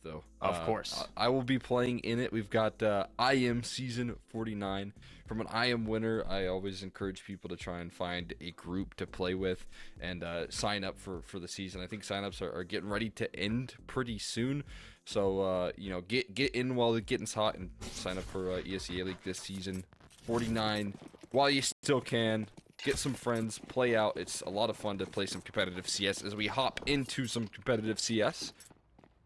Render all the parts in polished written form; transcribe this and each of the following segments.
though. Of course. I will be playing in it. We've got IM Season 49. From an IM winner, I always encourage people to try and find a group to play with and sign up for the season. I think signups are getting ready to end pretty soon. So, you know, get in while it getting hot and sign up for ESL League this season. 49, while you still can. Get some friends, play out. It's a lot of fun to play some competitive CS as we hop into some competitive CS.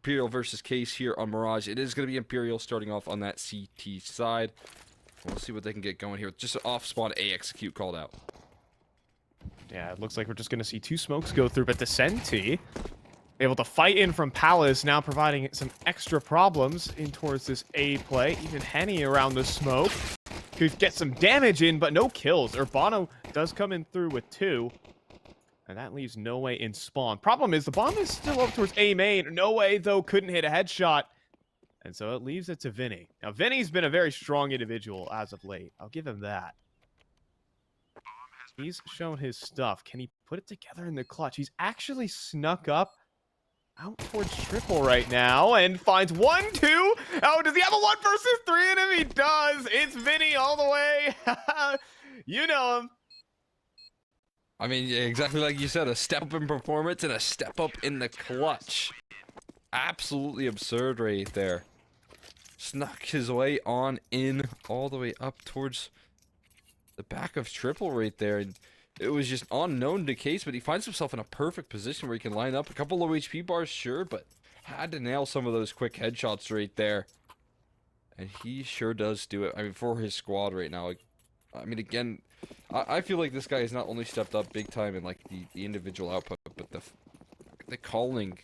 Imperial versus Case here on Mirage. It is going to be Imperial starting off on that CT side. We'll see what they can get going here. Just an off-spawn A execute called out. Yeah, it looks like we're just going to see 2 smokes go through, but Descenti able to fight in from Palace, now providing some extra problems in towards this A play. Even Henny around the smoke could get some damage in, but no kills. Urbano does come in through with 2. And that leaves noway in spawn. Problem is, the bomb is still up towards A main. Noway, though, couldn't hit a headshot. And so it leaves it to Vinny. Now, Vinny's been a very strong individual as of late. I'll give him that. He's shown his stuff. Can he put it together in the clutch? He's actually snuck up out towards triple right now and finds 1, 2. Oh, does he have a 1 versus 3 in him? He does. It's Vinny all the way. You know him. I mean, exactly like you said, a step up in performance and a step up in the clutch. Absolutely absurd right there. Snuck his way on in all the way up towards the back of triple right there. And it was just unknown to Case, but he finds himself in a perfect position where he can line up a couple low HP bars, sure, but had to nail some of those quick headshots right there. And he sure does do it. I mean, for his squad right now. I mean, again, I feel like this guy has not only stepped up big time in like the individual output, but the calling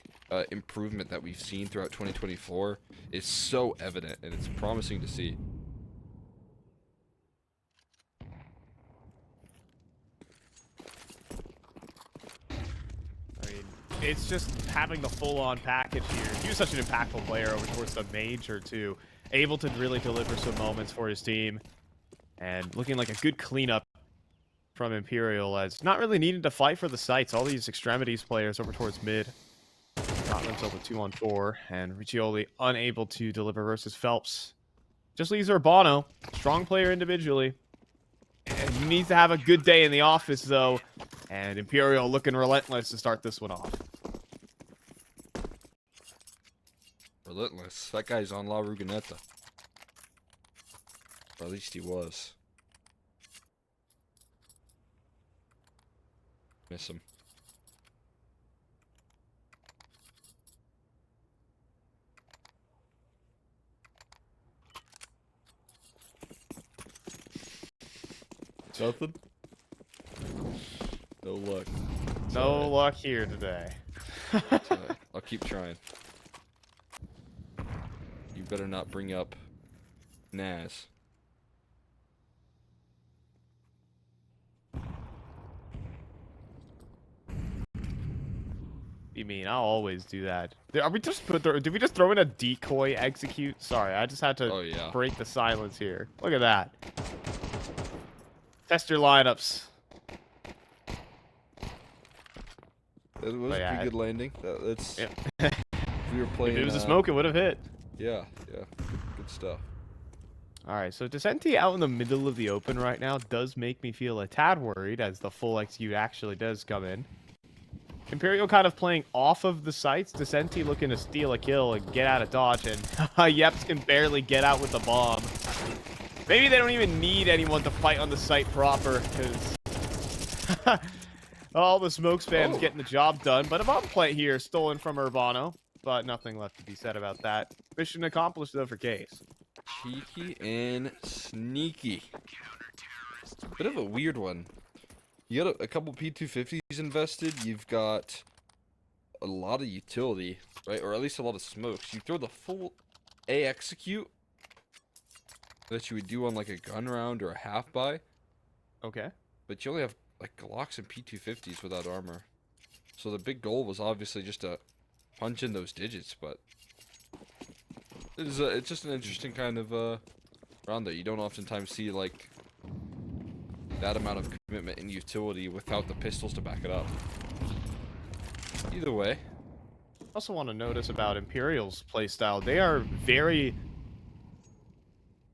improvement that we've seen throughout 2024 is so evident, and it's promising to see. I mean, it's just having the full-on package here. He was such an impactful player over towards the major, too. Able to really deliver some moments for his team. And looking like a good cleanup from Imperial, as not really needing to fight for the sites. All these extremities players over towards mid got themselves a 2-on-4, and Riccioli unable to deliver versus Phelps. Just leaves Urbano, strong player individually. And he needs to have a good day in the office, though. And Imperial looking relentless to start this one off. Relentless. That guy's on La Rugineta. Or at least he was. Miss him. Nothing? No luck. No luck here today. I'll keep trying. You better not bring up Naz. You mean I'll always do that? Did we just throw in a decoy execute? Sorry, I just had to break the silence here. Look at that. Test your lineups. It was a pretty good landing. That's yep. If we were playing. If it was a smoke, it would have hit. Yeah, good stuff. All right, so Descenti out in the middle of the open right now does make me feel a tad worried, as the full execute actually does come in. Imperial kind of playing off of the sites. Descenti looking to steal a kill and get out of dodge, and Yeps can barely get out with the bomb. Maybe they don't even need anyone to fight on the site proper, because all the smoke spam's getting the job done. But a bomb plate here stolen from Urbano, but nothing left to be said about that. Mission accomplished, though, for Case. Cheeky and sneaky. Bit of a weird one. You got a couple P250s invested. You've got a lot of utility, right? Or at least a lot of smokes. You throw the full A execute that you would do on like a gun round or a half buy. Okay. But you only have like Glocks and P250s without armor. So the big goal was obviously just to punch in those digits, but it's just an interesting kind of round that you don't oftentimes see, like that amount of commitment and utility without the pistols to back it up. Either way, Also want to notice about Imperial's playstyle. They are very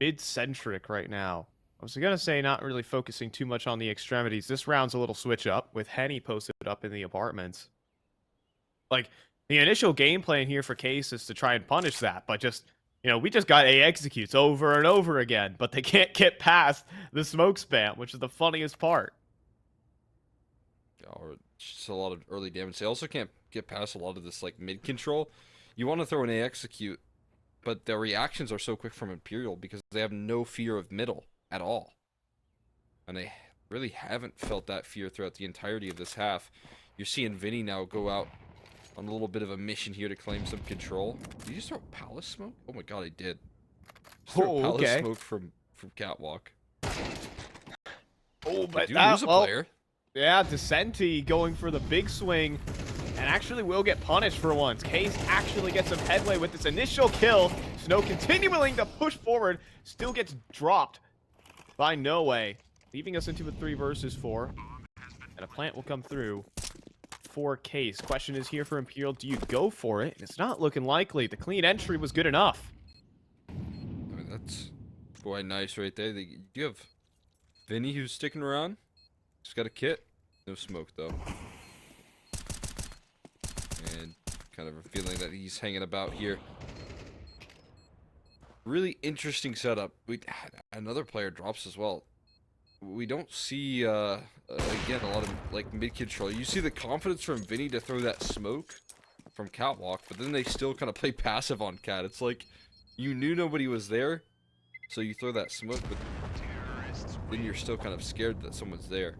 mid-centric right now. I was gonna say not really focusing too much on the extremities. This round's a little switch up with Henny posted up in the apartments. Like, the initial game plan here for Case is to try and punish that, but just, we just got A executes over and over again, but they can't get past the smoke spam, which is the funniest part. Or just a lot of early damage. They also can't get past a lot of this like mid control. You want to throw an A execute, but the reactions are so quick from Imperial because they have no fear of middle at all. And they really haven't felt that fear throughout the entirety of this half. You're seeing Vinny now go out on a little bit of a mission here to claim some control. Did you just throw palace smoke? Oh my god, I did. Just throw palace smoke from Catwalk. Oh, but you lose a player. Yeah, Decenti going for the big swing and actually will get punished for once. Case actually gets some headway with this initial kill. Snow continuing to push forward, still gets dropped by noway, leaving us into a 3 versus 4. And a plant will come through for Case. Question is here for Imperial, do you go for it? And it's not looking likely. The clean entry was good enough. I mean, that's quite nice right there. You have Vinny who's sticking around. Just got a kit. No smoke, though. And kind of a feeling that he's hanging about here. Really interesting setup. Another player drops as well. We don't see, again, a lot of, like, mid-control. You see the confidence from Vinny to throw that smoke from Catwalk, but then they still kind of play passive on Cat. It's like, you knew nobody was there, so you throw that smoke, but then you're still kind of scared that someone's there.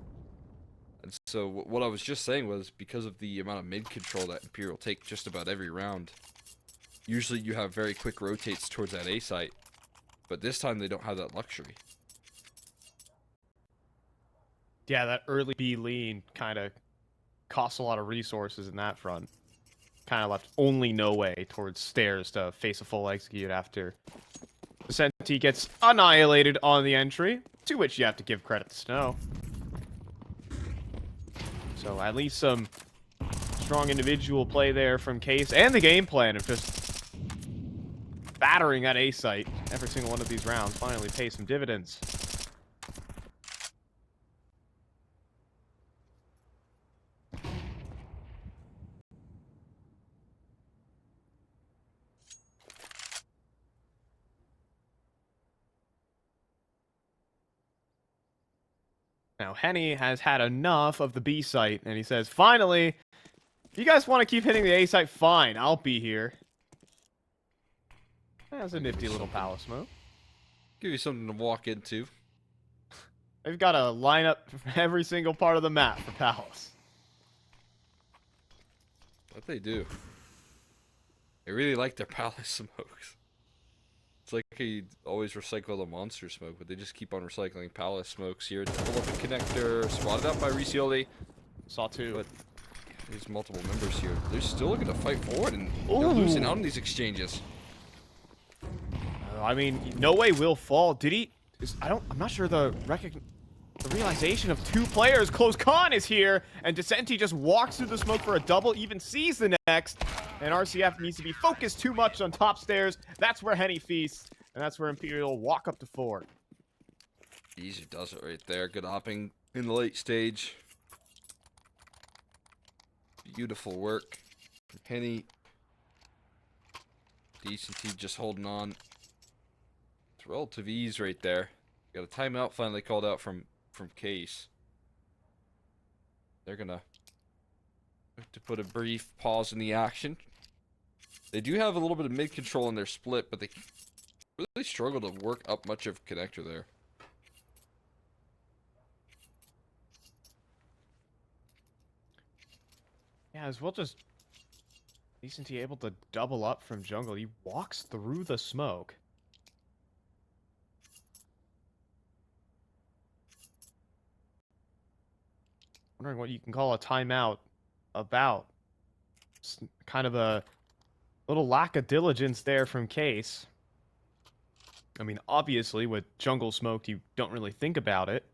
And so what I was just saying was, because of the amount of mid-control that Imperial take just about every round, usually you have very quick rotates towards that A site, but this time they don't have that luxury. Yeah, that early B lean kind of costs a lot of resources in that front. Kind of left only noway towards stairs to face a full execute after Vicente gets annihilated on the entry, to which you have to give credit to Snow. So at least some strong individual play there from Case, and the game plan of just battering that A site every single one of these rounds finally pays some dividends. Now, Henny has had enough of the B site, and he says, finally, if you guys want to keep hitting the A site, fine, I'll be here. That's a nifty little palace smoke. Give you something to walk into. They've got a lineup for every single part of the map for Palace. What they do. They really like their palace smokes. It's like you always recycle the monster smoke, but they just keep on recycling palace smokes here. Double up the connector, spotted out by ricioli. Saw two. But there's multiple members here. They're still looking to fight forward, and they're losing out on these exchanges. I mean, noway will fall. Did he? I'm not sure the realization of 2 players. Close con is here, and Decenti just walks through the smoke for a double, even sees the next. And RCF needs to be focused too much on top stairs. That's where Henny feasts, and that's where Imperial walk up to 4. Easy does it right there. Good hopping in the late stage. Beautiful work from Henny. Decent just holding on. It's relative ease right there. Got a timeout finally called out from Case. They're gonna have to put a brief pause in the action. They do have a little bit of mid control in their split, but they really struggle to work up much of connector there. Yeah, as well just Decenti able to double up from jungle. He walks through the smoke. Wondering what you can call a timeout about. It's kind of a little lack of diligence there from Case. I mean, obviously, with jungle smoked, you don't really think about it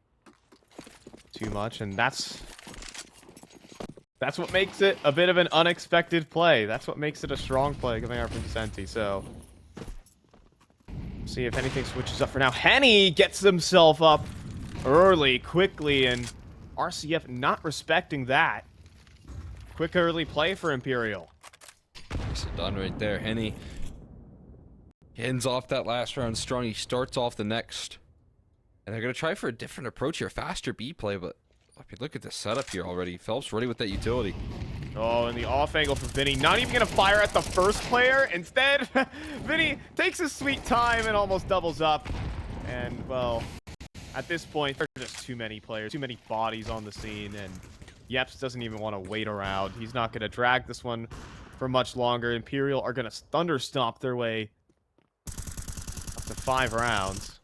too much, and that's That's what makes it a bit of an unexpected play. That's what makes it a strong play coming out from Senti. So, see if anything switches up for now. Henny gets himself up early, quickly, and RCF not respecting that. Quick early play for Imperial. Nicely done right there. Henny ends off that last round strong. He starts off the next. And they're going to try for a different approach here. Faster B play, but I mean, look at the setup here already. Phelps ready with that utility. Oh, and the off angle for Vinny. Not even going to fire at the first player. Instead, Vinny takes his sweet time and almost doubles up. And, well, at this point, there are just too many players, too many bodies on the scene. And Yeps doesn't even want to wait around. He's not going to drag this one for much longer. Imperial are going to thunder stomp their way up to 5 rounds.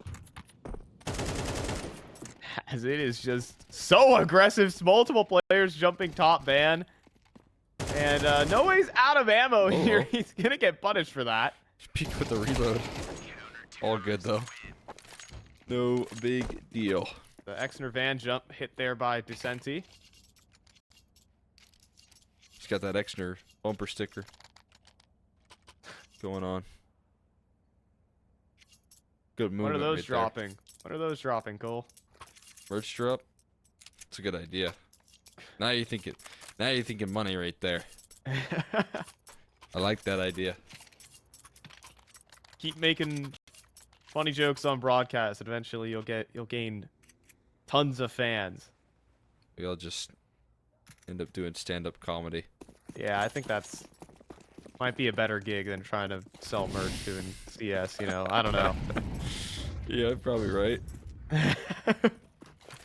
As it is just so aggressive. Multiple players jumping top ban. And noway's out of ammo here. He's going to get punished for that. Peek with the reload. All good, though. No big deal. The Exner van jump hit there by Decenti. He's got that Exner bumper sticker going on. Good movement. What are those right dropping? What are those dropping, Cole? Merch drop. It's a good idea. Now you're thinking. Now you're thinking money right there. I like that idea. Keep making funny jokes on broadcast. Eventually, you'll gain tons of fans. We'll just end up doing stand-up comedy. Yeah, I think that's might be a better gig than trying to sell merch doing CS. You know, I don't know. Yeah, probably right.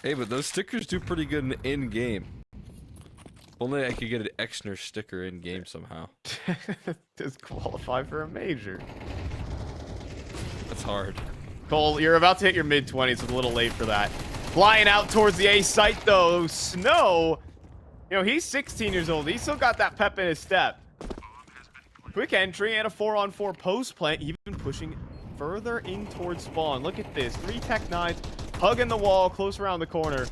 Hey, but those stickers do pretty good in game. Only I could get an Exner sticker in game somehow. Just qualify for a major. That's hard. Cole, you're about to hit your mid-20s. It's a little late for that. Flying out towards the A site, though. Snow, you know, he's 16 years old. He's still got that pep in his step. Quick entry and a 4-on-4 post plant, even pushing further in towards spawn. Look at this. 3 Tech 9s, hugging the wall, close around the corner.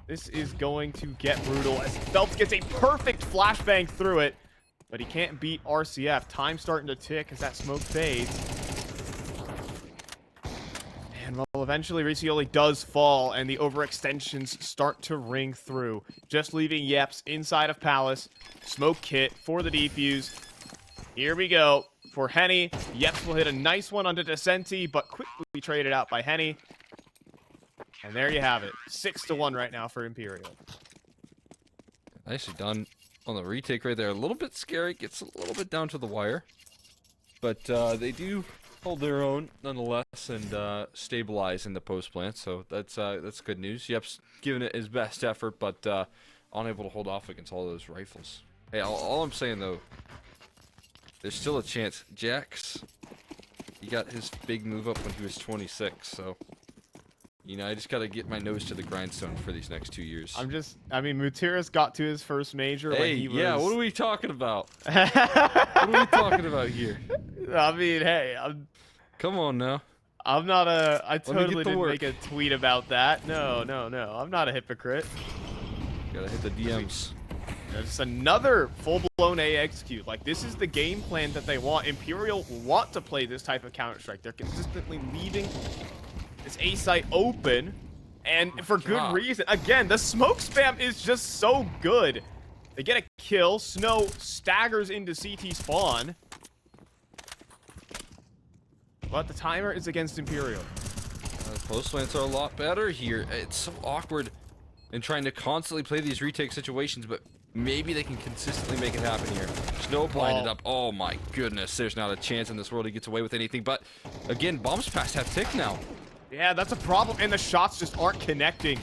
This is going to get brutal as Phelps gets a perfect flashbang through it, but he can't beat RCF. Time starting to tick as that smoke fades. And well, eventually Ricioli does fall and the overextensions start to ring through. Just leaving Yeps inside of Palace. Smoke kit for the defuse. Here we go. For Henny, Yeps will hit a nice one onto Decenti, but quickly traded out by Henny. And there you have it. 6-1 right now for Imperial. Nicely done on the retake right there. A little bit scary. Gets a little bit down to the wire. But they do hold their own nonetheless and stabilize in the post plant. So that's good news. Yep's giving it his best effort, but unable to hold off against all those rifles. Hey, all I'm saying though, there's still a chance. Jax, he got his big move up when he was 26, so you know, I just gotta get my nose to the grindstone for these next 2 years. I mean, Mutiras got to his first major when he was... yeah, what are we talking about? What are we talking about here? I mean, hey, Come on now. I'm not a... I totally didn't work. make a tweet about that. No. I'm not a hypocrite. Gotta hit the DMs. Just another full-blown A execute. Like, this is the game plan that they want. Imperial want to play this type of Counter-Strike. They're consistently leaving this A site open, and for good reason. Again, the smoke spam is just so good. They get a kill. Snow staggers into CT spawn. But the timer is against Imperial. Post plants are a lot better here. It's so awkward in trying to constantly play these retake situations, but maybe they can consistently make it happen here. Snow blinded up. Oh my goodness. There's not a chance in this world he gets away with anything. But again, bombs past have tick now. Yeah, that's a problem, and the shots just aren't connecting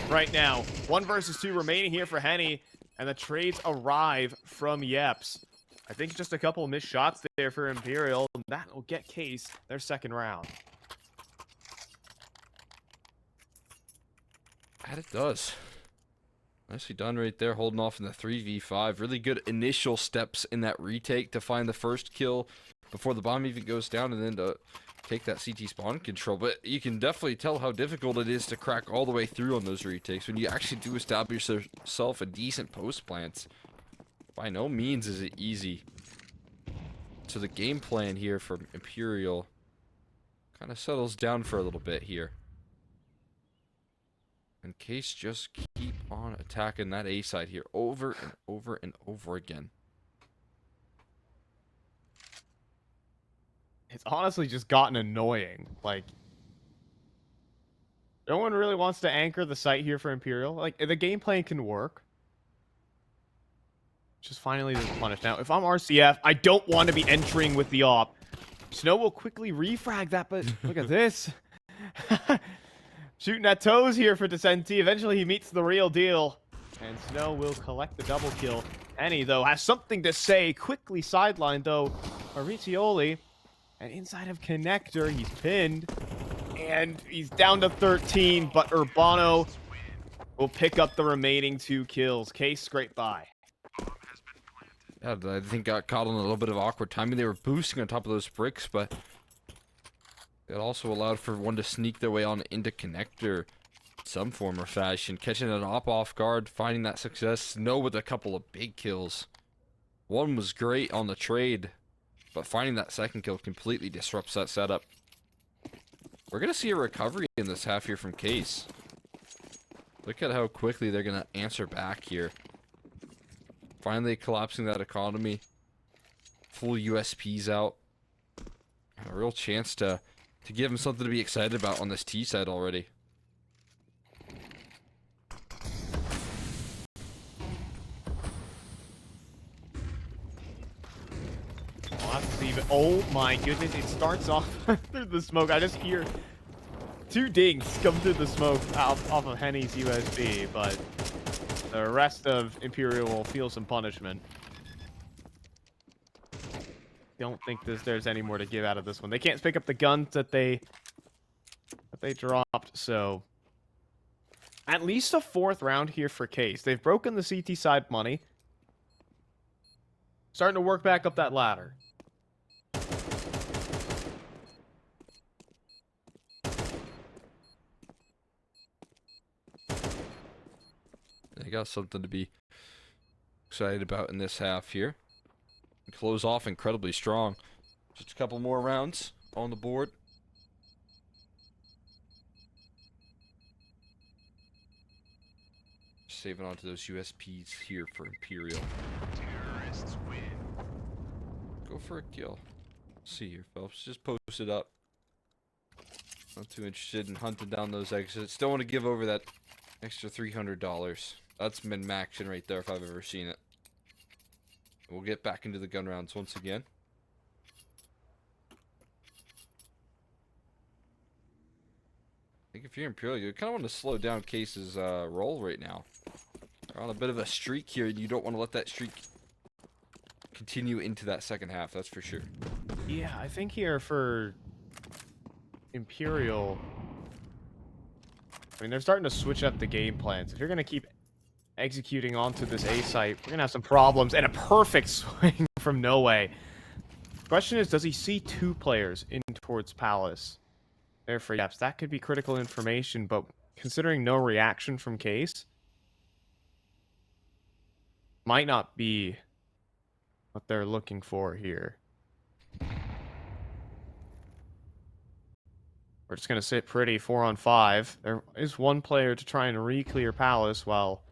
right now. 1 versus 2 remaining here for Henny, and the trades arrive from Yeps. I think just a couple of missed shots there for Imperial, and that will get Case their second round. And it does. Nicely done right there, holding off in the 3v5. Really good initial steps in that retake to find the first kill before the bomb even goes down, and then to take that CT spawn control. But you can definitely tell how difficult it is to crack all the way through on those retakes when you actually do establish yourself a decent post plants. By no means is it easy. So the game plan here from Imperial kind of settles down for a little bit here. And Case just keep on attacking that A side here over and over and over again. It's honestly just gotten annoying. Like, no one really wants to anchor the site here for Imperial. Like, the game plan can work. Just finally this punish. Now, if I'm RCF, I don't want to be entering with the op. Snow will quickly refrag that, but look at this. Shooting at toes here for Descenti. Eventually, he meets the real deal. And Snow will collect the double kill. Penny, though, has something to say. Quickly sidelined, though, by ricioli. And inside of Connector, he's pinned. And he's down to 13, but Urbano will pick up the remaining 2 kills. Case, scrape by. Yeah, I think got caught on a little bit of awkward timing. They were boosting on top of those bricks, but it also allowed for one to sneak their way on into Connector in some form or fashion, catching an op off guard, finding that success. Snow with a couple of big kills. One was great on the trade, but finding that second kill completely disrupts that setup. We're going to see a recovery in this half here from Case. Look at how quickly they're going to answer back here. Finally collapsing that economy. Full USPs out. And a real chance to give him something to be excited about on this T side already. Oh my goodness, it starts off through the smoke. I just hear 2 dings come through the smoke off of Henny's USB, but the rest of Imperial will feel some punishment. Don't think there's any more to give out of this one. They can't pick up the guns that they dropped, so at least a 4th round here for Case. They've broken the CT side money. Starting to work back up that ladder. They got something to be excited about in this half here. Close off incredibly strong. Just a couple more rounds on the board. Saving onto those USPs here for Imperial. Terrorists win. Go for a kill. See here, Phelps. Just post it up. Not too interested in hunting down those exits. Don't want to give over that extra $300. That's min-maxing right there if I've ever seen it. We'll get back into the gun rounds once again. I think if you're Imperial, you kind of want to slow down Case's roll right now. They're on a bit of a streak here, and you don't want to let that streak continue into that second half, that's for sure. Yeah, I think here for Imperial, I mean, they're starting to switch up the game plans. If you're going to keep executing onto this A site, we're going to have some problems. And a perfect swing from noway. Question is, does he see 2 players in towards Palace? There for Yeps. That could be critical information, but considering no reaction from Case, might not be what they're looking for here. We're just going to sit pretty 4-on-5. There is 1 player to try and re-clear Palace, while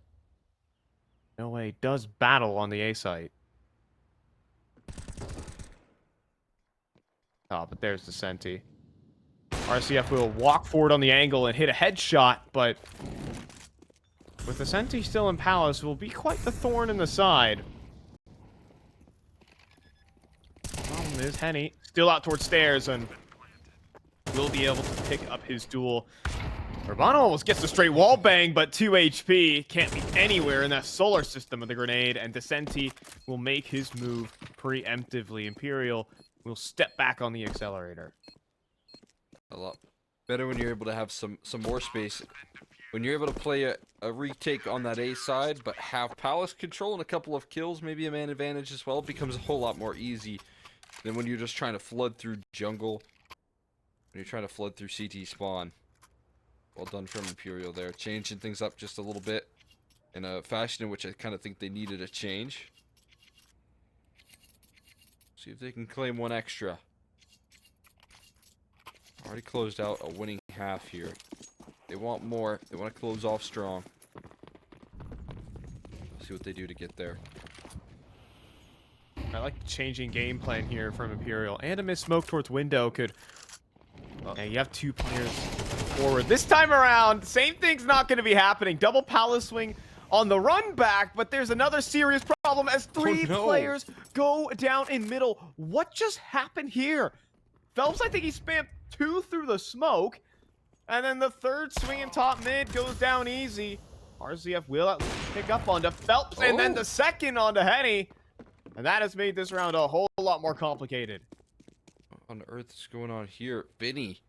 noway does battle on the A site. Oh, but there's the Senti. RCF will walk forward on the angle and hit a headshot, but with the Senti still in Palace, it will be quite the thorn in the side. Problem is, Henny still out towards stairs and will be able to pick up his duel. Urbano almost gets a straight wall bang, but 2 HP. Can't be anywhere in that solar system of the grenade, and Descenti will make his move preemptively. Imperial will step back on the accelerator. A lot better when you're able to have some more space. When you're able to play a retake on that A side, but have Palace control and a couple of kills, maybe a man advantage as well, it becomes a whole lot more easy than when you're just trying to flood through jungle. When you're trying to flood through CT spawn. Well done from Imperial there. Changing things up just a little bit. In a fashion in which I kind of think they needed a change. See if they can claim one extra. Already closed out a winning half here. They want more. They want to close off strong. See what they do to get there. I like changing game plan here from Imperial. And a missed smoke towards window could... Yeah, you have 2 players forward. This time around, same thing's not going to be happening. Double palace swing on the run back, but there's another serious problem as 3 players go down in middle. What just happened here? Phelps, I think he spammed 2 through the smoke, and then the third swing in top mid goes down easy. RZF will at least pick up onto Phelps, and then the second onto Henny, and that has made this round a whole lot more complicated. What on earth is going on here? Vinny.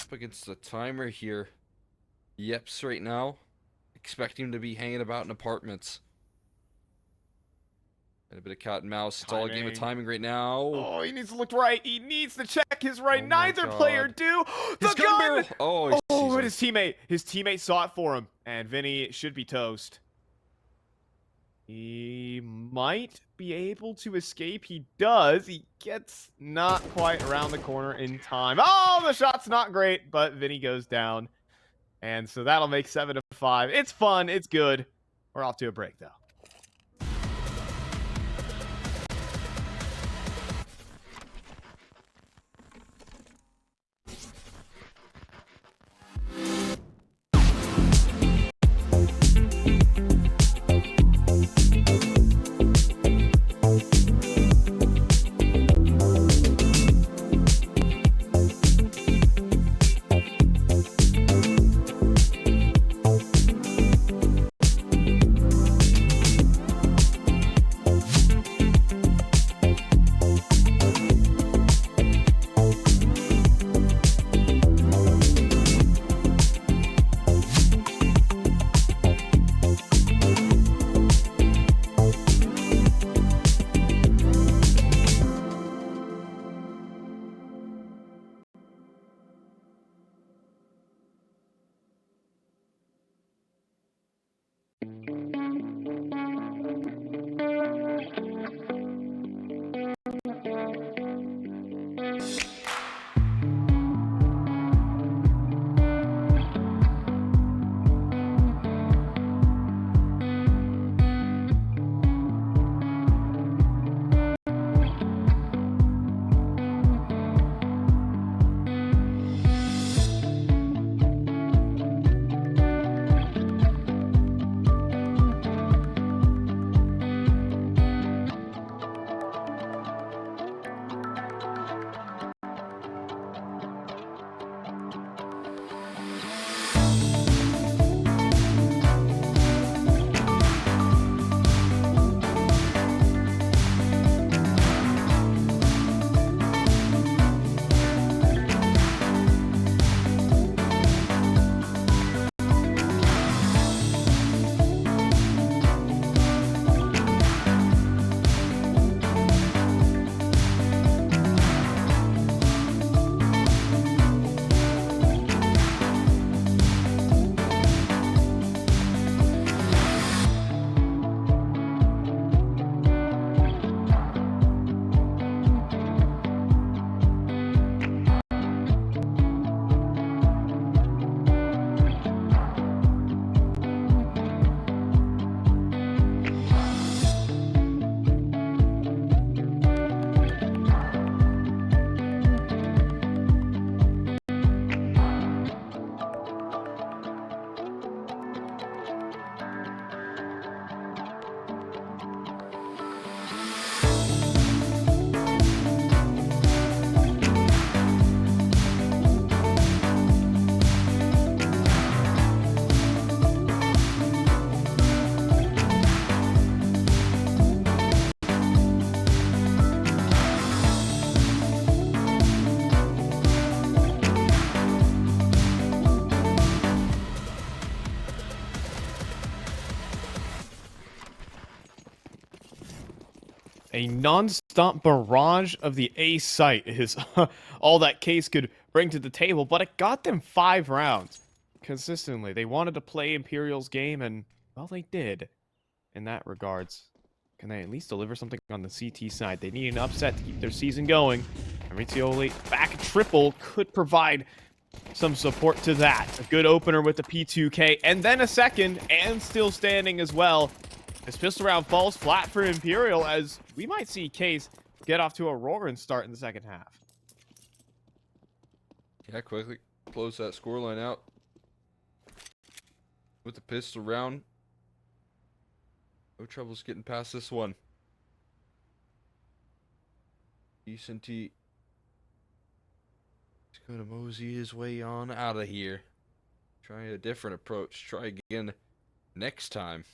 Up against the timer here. Yeps right now. Expect him to be hanging about in apartments. And a bit of cat and mouse. It's all a game of timing right now. Oh, he needs to look right. He needs to check his right. Neither player do. The gun! Oh, but his teammate saw it for him. And Vinny should be toast. He might be able to escape. He does. He gets not quite around the corner in time. Oh, the shot's not great, but Vinny goes down. And so that'll make 7-5. It's fun. It's good. We're off to a break, though. A non-stop barrage of the A site is all that Case could bring to the table, but it got them 5 rounds consistently. They wanted to play Imperial's game, and, well, they did in that regards. Can they at least deliver something on the CT side? They need an upset to keep their season going. And ricioli back triple could provide some support to that. A good opener with the P2K, and then a second, and still standing as well. This pistol round falls flat for Imperial, as we might see Case get off to a roaring start in the second half. Yeah, quickly close that scoreline out with the pistol round. No troubles getting past this one. Decent T. He's going to mosey his way on out of here. Try a different approach. Try again next time.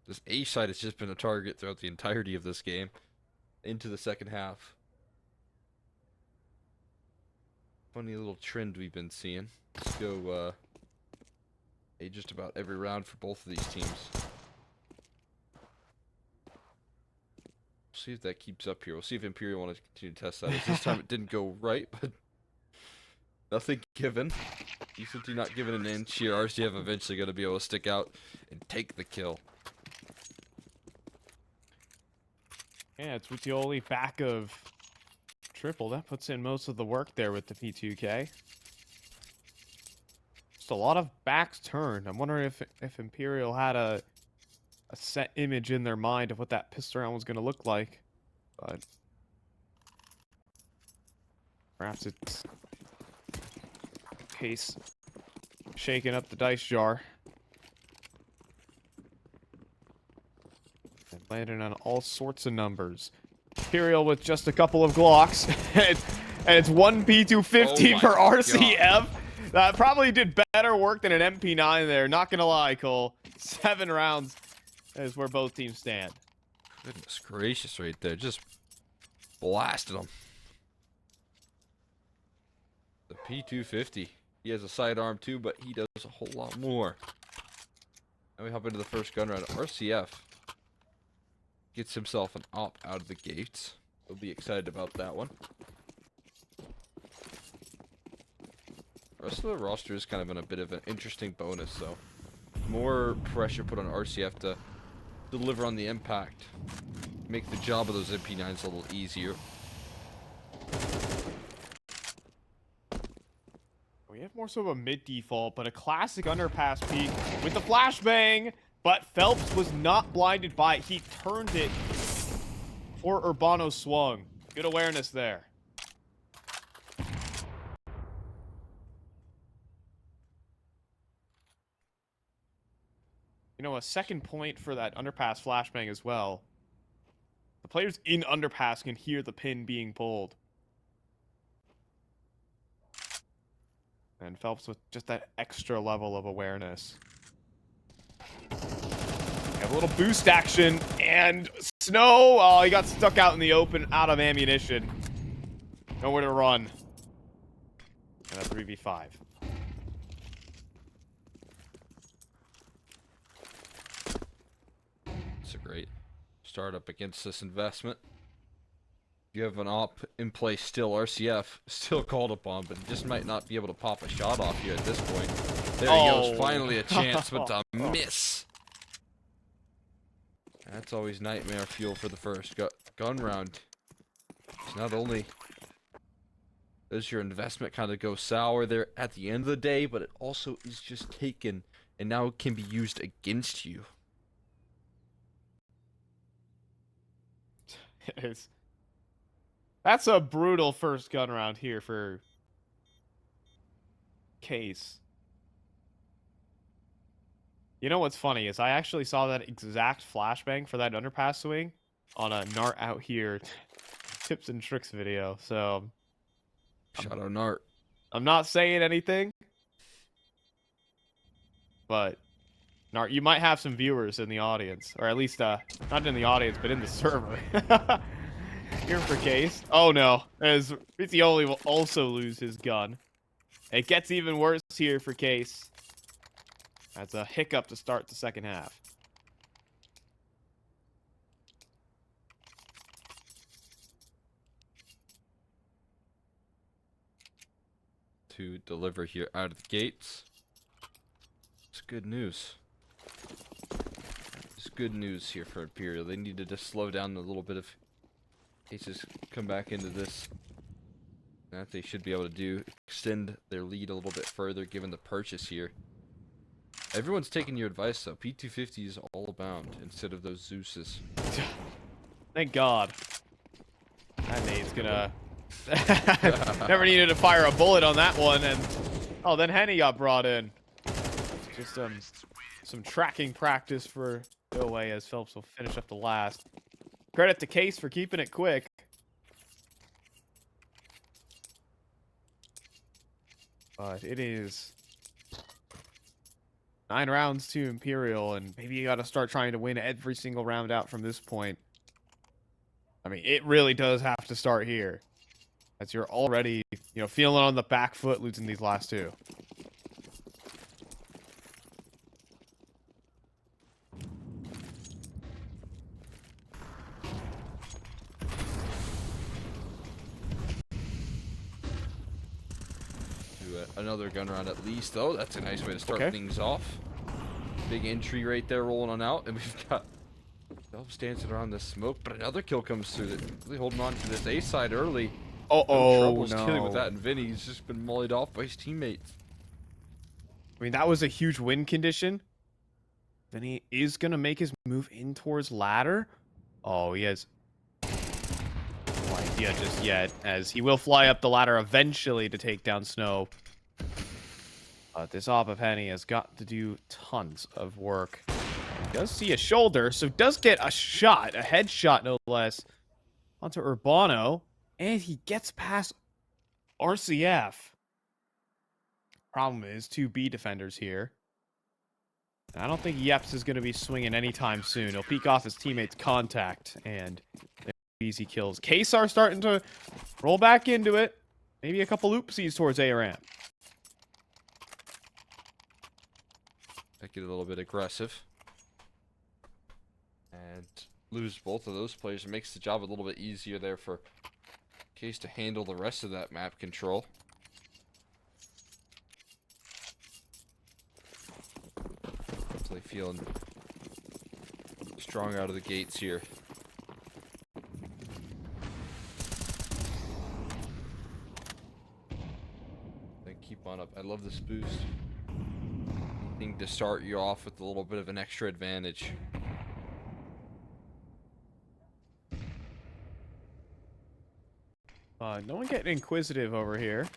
This A side has just been a target throughout the entirety of this game. Into the second half. Funny little trend we've been seeing. Let's go A just about every round for both of these teams. See if that keeps up here. We'll see if Imperial want to continue to test that. This time it didn't go right, but nothing given. Decently not given an inch here. RCF eventually going to be able to stick out and take the kill. Yeah, it's ricioli back of triple. That puts in most of the work there with the P2K. Just a lot of backs turned. I'm wondering if Imperial had a set image in their mind of what that pistol round was going to look like. But perhaps it's Case shaking up the dice jar. And landing on all sorts of numbers. Imperial with just a couple of Glocks. and it's one P250 for RCF. That probably did better work than an MP9 there. Not going to lie, Cole. 7 rounds is where both teams stand. Goodness gracious right there. Just blasted them. The P250. He has a sidearm too, but he does a whole lot more. And we hop into the first gun round. RCF gets himself an op out of the gates. We'll be excited about that one. The rest of the roster is kind of in a bit of an interesting bonus, though. More pressure put on RCF to deliver on the impact. Make the job of those MP9s a little easier. We have more so of a mid-default, but a classic underpass peek with the flashbang. But Phelps was not blinded by it. He turned it before Urbano swung. Good awareness there. You know, a second point for that underpass flashbang as well. The players in underpass can hear the pin being pulled. And Phelps with just that extra level of awareness. Have a little boost action, and Snow, oh, he got stuck out in the open, out of ammunition. Nowhere to run. And a 3v5. It's a great startup against this investment. You have an op in place still. RCF still called upon, but just might not be able to pop a shot off you at this point. There he goes. Finally a chance, but a miss. That's always nightmare fuel for the first gun round. So not only does your investment kind of go sour there at the end of the day, but it also is just taken and now can be used against you. It is. That's a brutal first gun round here for Case. You know what's funny is I actually saw that exact flashbang for that underpass swing on a Nart Out Here tips and tricks video. So Shout out Nart. I'm not saying anything, but Nart, you might have some viewers in the audience, or at least not in the audience, but in the server. Here for Case. Oh no, as ricioli will also lose his gun. It gets even worse here for Case. That's a hiccup to start the second half. to deliver here out of the gates. It's good news. It's good news here for Imperial. They needed to slow down a little bit of cases, come back into this. That they should be able to do. Extend their lead a little bit further given the purchase here. Everyone's taking your advice though. P250 is all abound instead of those Zeuses. Thank God. That nade's gonna... Never needed to fire a bullet on that one, and... Oh, then Henny got brought in. Just some tracking practice for noway as Phelps will finish up the last. Credit to Case for keeping it quick. But it is 9 rounds to Imperial, and maybe you got to start trying to win every single round out from this point. I mean, it really does have to start here, as you're already, feeling on the back foot losing these last 2. Another gun round at least, though. That's a nice way to start things off. Big entry right there rolling on out, and we've got Phelps dancing around the smoke, but another kill comes through. Really holding on to this A side early. No killing with that, and Vinny's just been mollied off by his teammates. I mean, that was a huge win condition. Vinny is gonna make his move in towards ladder. Oh, he has no idea just yet, as he will fly up the ladder eventually to take down Snow. This op of Henny has got to do tons of work. He does see a shoulder, so does get a shot, a headshot no less, onto Urbano, and he gets past RCF. Problem is, 2 B defenders here. I don't think Yeps is going to be swinging anytime soon. He'll peek off his teammate's contact, and easy kills. Kesar starting to roll back into it. Maybe a couple oopsies towards ARM. Make it a little bit aggressive. And lose both of those players. It makes the job a little bit easier there for Case to handle the rest of that map control. Definitely feeling strong out of the gates here. Then keep on up. I love this boost. To start you off with a little bit of an extra advantage. No one getting inquisitive over here.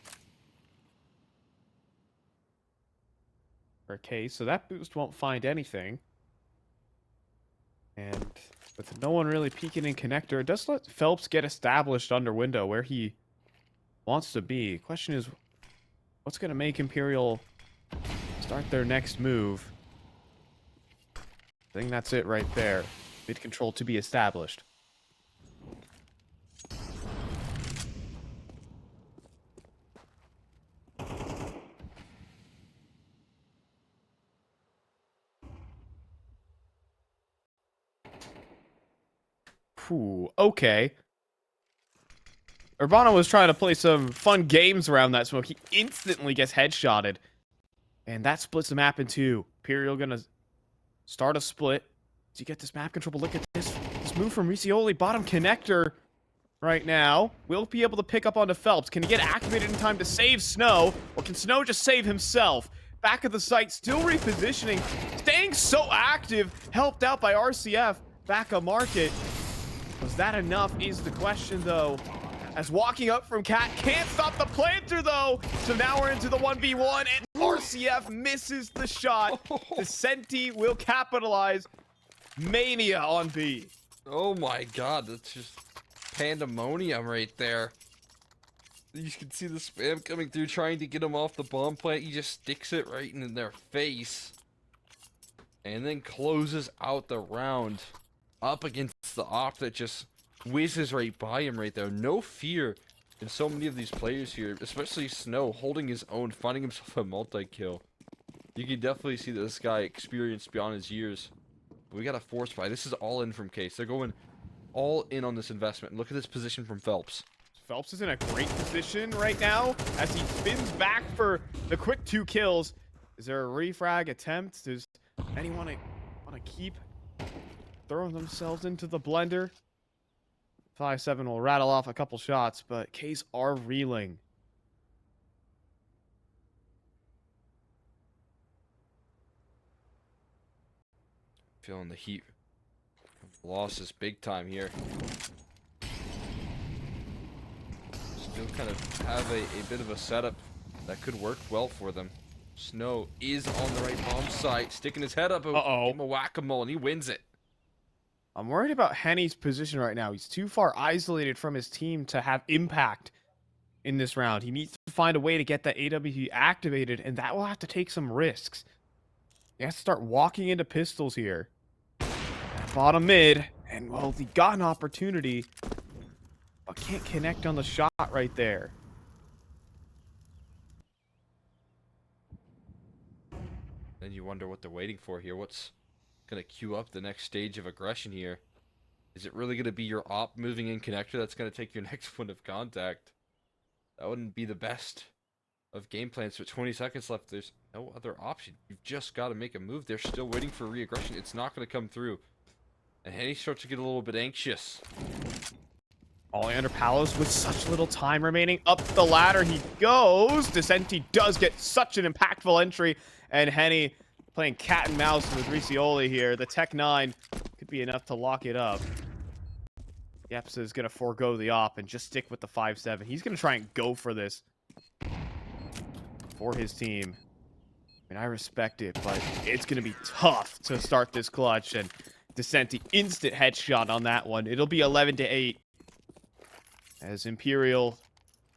Okay, so that boost won't find anything. And with no one really peeking in connector, it does let Phelps get established under window where he wants to be. Question is, what's going to make Imperial start their next move? I think that's it right there. Mid control to be established. Whew, okay. Urbano was trying to play some fun games around that smoke. He instantly gets headshotted. And that splits the map in 2. Imperial gonna start a split. Do you get this map control? But look at this move from Ricioli. Bottom connector right now. Will be able to pick up onto Phelps. Can he get activated in time to save Snow? Or can Snow just save himself? Back at the site, still repositioning. Staying so active. Helped out by RCF. Back on market. Was that enough is the question, though. As walking up from Cat, can't stop the planter, though. So now we're into the 1v1, and RCF misses the shot. The Senti will capitalize. Mania on B. Oh my god, that's just pandemonium right there. You can see the spam coming through, trying to get him off the bomb plant. He just sticks it right in their face. And then closes out the round. Up against the op that just whizzes right by him right there. No fear in so many of these players here, especially Snow, holding his own, finding himself a multi-kill. You can definitely see that this guy experienced beyond his years. But we got a force buy. This is all in from Case. They're going all in on this investment. And look at this position from Phelps. Phelps is in a great position right now as he spins back for the quick 2 kills. Is there a refrag attempt? Does anyone want to keep throwing themselves into the blender? 5-7 will rattle off a couple shots, but K's are reeling. Feeling the heat. Losses big time here. Still kind of have a bit of a setup that could work well for them. Snow is on the right bomb site, sticking his head up. Uh-oh. Give him a whack-a-mole, and he wins it. I'm worried about Henny's position right now. He's too far isolated from his team to have impact in this round. He needs to find a way to get that AWP activated, and that will have to take some risks. He has to start walking into pistols here. Bottom mid, and well, he got an opportunity, but can't connect on the shot right there. Then you wonder what they're waiting for here. What's going to queue up the next stage of aggression here? Is it really going to be your op moving in connector that's going to take your next point of contact? That wouldn't be the best of game plans. With 20 seconds left, there's no other option. You've just got to make a move. They're still waiting for re-aggression. It's not going to come through. And Henny starts to get a little bit anxious. Oleander Palos with such little time remaining. Up the ladder he goes. Descenti does get such an impactful entry. And Henny playing cat and mouse with Ricioli here. The Tech 9 could be enough to lock it up. Yeps is going to forego the op and just stick with the 5-7. He's going to try and go for this for his team. I mean, I respect it, but it's going to be tough to start this clutch. And Descenti, instant headshot on that one. It'll be 11-8. As Imperial,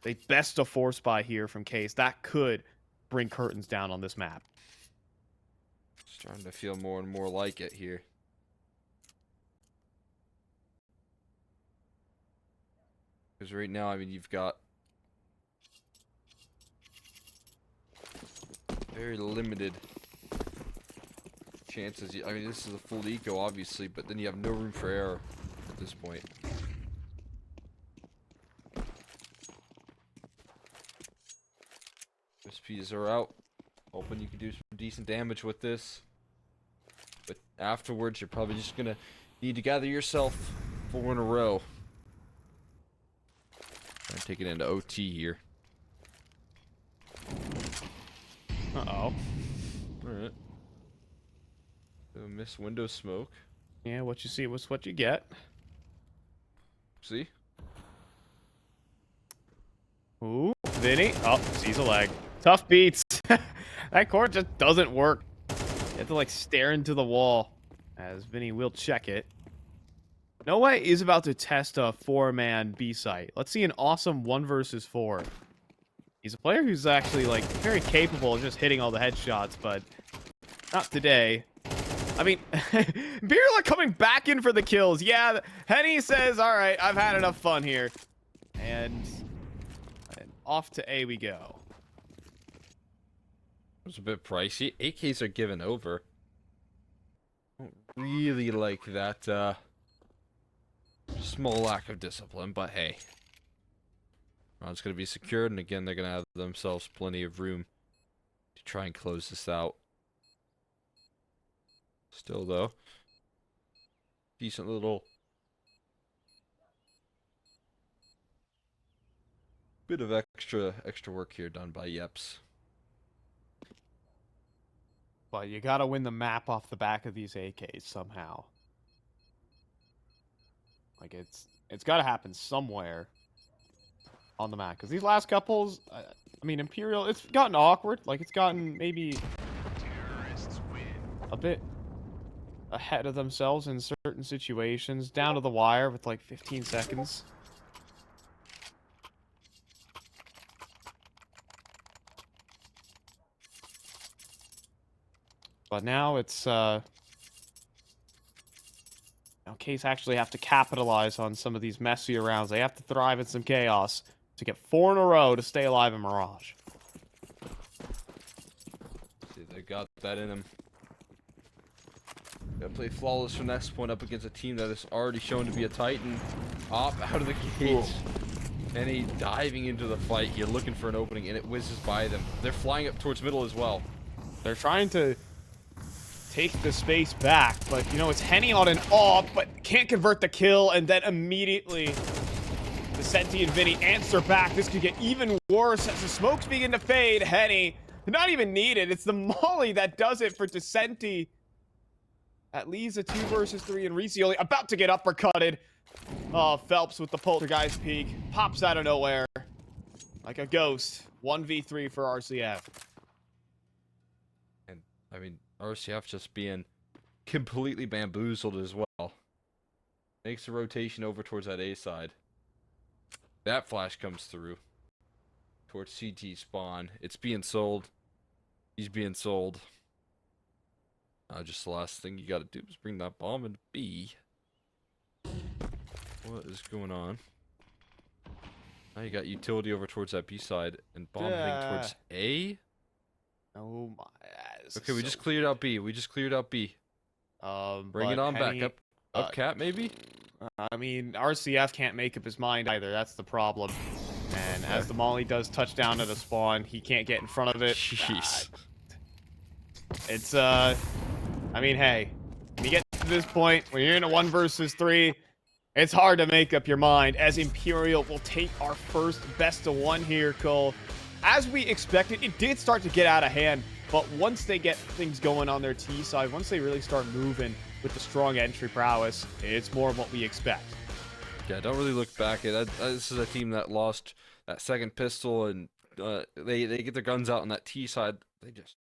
they best of 4 spy here from Case. That could bring curtains down on this map. Starting to feel more and more like it here. Because right now, I mean, you've got very limited chances. I mean, this is a full eco, obviously, but then you have no room for error at this point. SPs are out. Hoping you can do some decent damage with this. But afterwards, you're probably just going to need to gather yourself 4 in a row. Trying to take it into OT here. Uh-oh. Alright. Miss window smoke. Yeah, what you see was what you get. See? Ooh, Vinny. Oh, sees a leg. Tough beats. That court just doesn't work. You have to, like, stare into the wall as Vinny will check it. Noway is about to test a 4-man B site. Let's see an awesome 1 versus 4. He's a player who's actually, like, very capable of just hitting all the headshots, but not today. I mean, Imperial are coming back in for the kills. Yeah, Henny says, all right, I've had enough fun here. And off to A we go. It's a bit pricey. AKs are given over. I don't really like that small lack of discipline, but hey. Round's going to be secured, and again, they're going to have themselves plenty of room to try and close this out. Still, though, decent little bit of extra work here done by Yeps. But you gotta win the map off the back of these AKs somehow. Like, it's gotta happen somewhere on the map. Because these last couples, I mean, Imperial, it's gotten awkward. Like, it's gotten maybe a bit ahead of themselves in certain situations. Down to the wire with, like, 15 seconds. But now it's, now Case actually have to capitalize on some of these messier rounds. They have to thrive in some chaos to get 4 in a row to stay alive in Mirage. See, they got that in them. Gotta play flawless from this point up against a team that is already shown to be a Titan. Op out of the gates. Henny diving into the fight. You're looking for an opening, and it whizzes by them. They're flying up towards middle as well. They're trying to take the space back, but, you know, it's Henny on an off, but can't convert the kill, and then immediately Descenti and Vinny answer back. This could get even worse as the smokes begin to fade. Henny, not even needed. It's the molly that does it for Descenti. That leaves a 2 versus 3, and ricioli about to get uppercutted. Oh, Phelps with the poltergeist peek. Pops out of nowhere. Like a ghost. 1v3 for RCF. And, I mean, RCF just being completely bamboozled as well. Makes a rotation over towards that A side. That flash comes through. Towards CT spawn. It's being sold. He's being sold. Just the last thing you gotta do is bring that bomb into B. What is going on? Now you got utility over towards that B side and bomb heading towards A. Oh my. Okay, we just cleared out B. We just cleared out B. Bring it on Henny, back up cap maybe. I mean, RCF can't make up his mind either. That's the problem. And as the molly does touchdown to the spawn, he can't get in front of it. Jeez. It's I mean, hey, when you get to this point, when you're in a 1 versus 3, it's hard to make up your mind, as Imperial will take our first best of 1 here, Cole. As we expected, it did start to get out of hand, but once they get things going on their T side, once they really start moving with the strong entry prowess, it's more of what we expect. Yeah, don't really look back at that. This is a team that lost that second pistol, and they get their guns out on that T side. They just